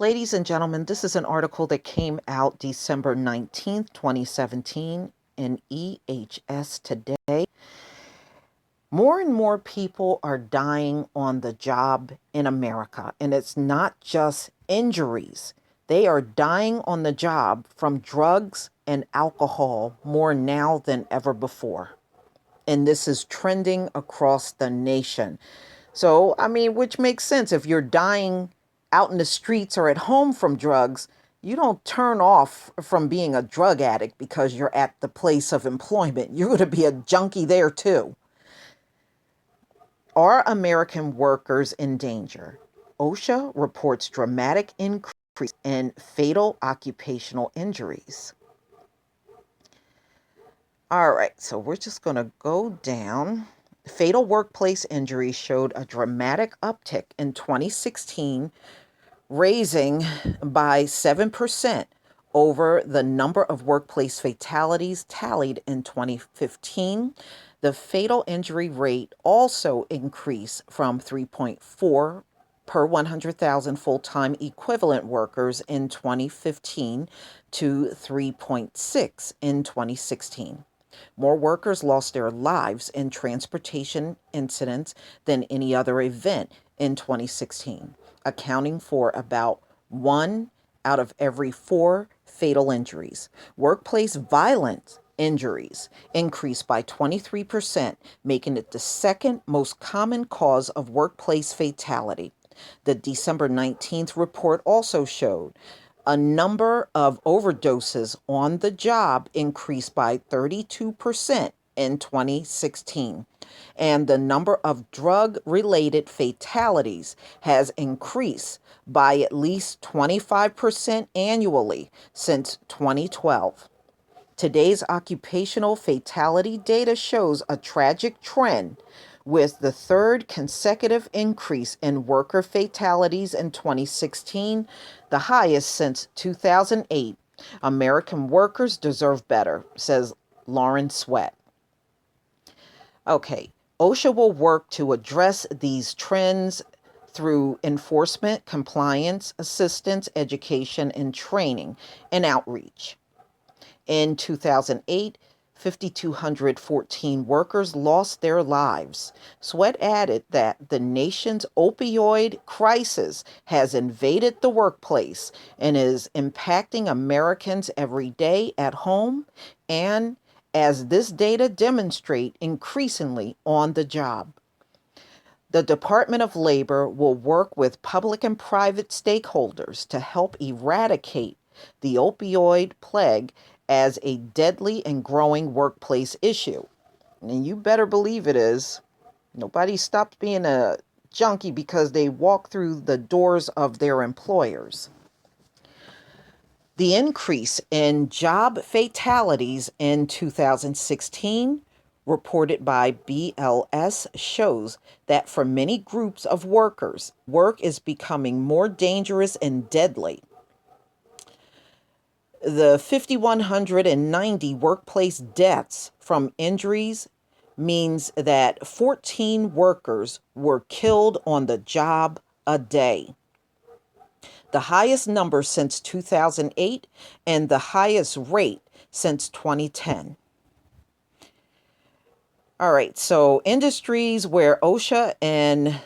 Ladies and gentlemen, this is an article that came out December 19th, 2017 in EHS Today. More and more people are dying on the job in America, and it's not just injuries. They are dying on the job from drugs and alcohol more now than ever before. And this is trending across the nation. So, which makes sense. If you're dying out in the streets or at home from drugs, you don't turn off from being a drug addict because you're at the place of employment. You're going to be a junkie there too. Are American workers in danger? OSHA reports dramatic increase in fatal occupational injuries. All right, so we're just going to go down. Fatal workplace injuries showed a dramatic uptick in 2016, raising by 7% over the number of workplace fatalities tallied in 2015. The fatal injury rate also increased from 3.4 per 100,000 full-time equivalent workers in 2015 to 3.6 in 2016. More workers lost their lives in transportation incidents than any other event in 2016, accounting for about 1 out of every 4 fatal injuries. Workplace violence injuries increased by 23%, making it the second most common cause of workplace fatality. The December 19th report also showed a number of overdoses on the job increased by 32% in 2016, and the number of drug-related fatalities has increased by at least 25% annually since 2012. Today's occupational fatality data shows a tragic trend with the third consecutive increase in worker fatalities in 2016, the highest since 2008. American workers deserve better, says Lauren Sweat. Okay, OSHA will work to address these trends through enforcement, compliance, assistance, education, and training and outreach. In 2008, 5,214 workers lost their lives. Sweat added that the nation's opioid crisis has invaded the workplace and is impacting Americans every day at home and, as this data demonstrate, increasingly on the job. The Department of Labor will work with public and private stakeholders to help eradicate the opioid plague as a deadly and growing workplace issue. And you better believe it is. Nobody stops being a junkie because they walk through the doors of their employers. The increase in job fatalities in 2016, reported by BLS, shows that for many groups of workers, work is becoming more dangerous and deadly. The 5,190 workplace deaths from injuries means that 14 workers were killed on the job a day. The highest number since 2008 and the highest rate since 2010. All right, so industries where OSHA and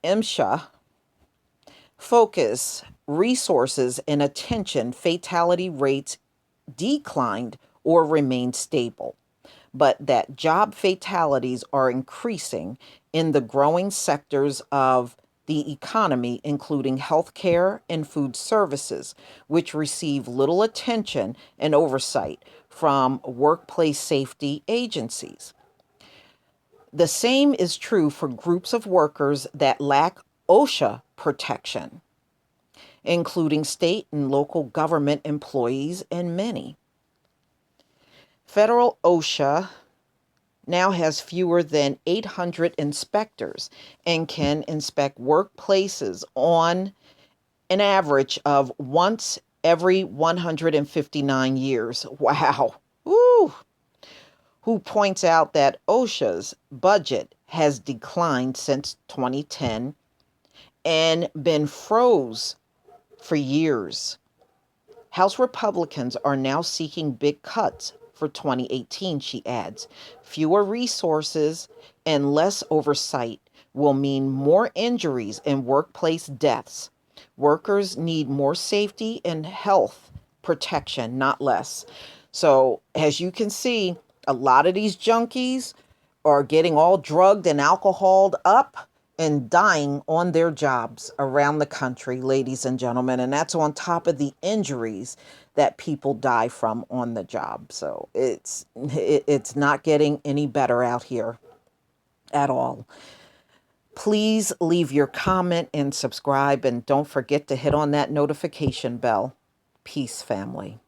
MSHA focus resources and attention, fatality rates declined or remained stable, but that job fatalities are increasing in the growing sectors of the economy, including healthcare and food services, which receive little attention and oversight from workplace safety agencies. The same is true for groups of workers that lack OSHA protection, including state and local government employees and many. Federal OSHA now has fewer than 800 inspectors and can inspect workplaces on an average of once every 159 years. Wow. Ooh. Who points out that OSHA's budget has declined since 2010 and been froze for years. House Republicans are now seeking big cuts for 2018, she adds. Fewer resources and less oversight will mean more injuries and workplace deaths. Workers need more safety and health protection, not less. So, as you can see, a lot of these junkies are getting all drugged and alcoholed up and dying on their jobs around the country, ladies and gentlemen. And that's on top of the injuries that people die from on the job. So it's not getting any better out here at all. Please leave your comment and subscribe, and don't forget to hit on that notification bell. Peace, family.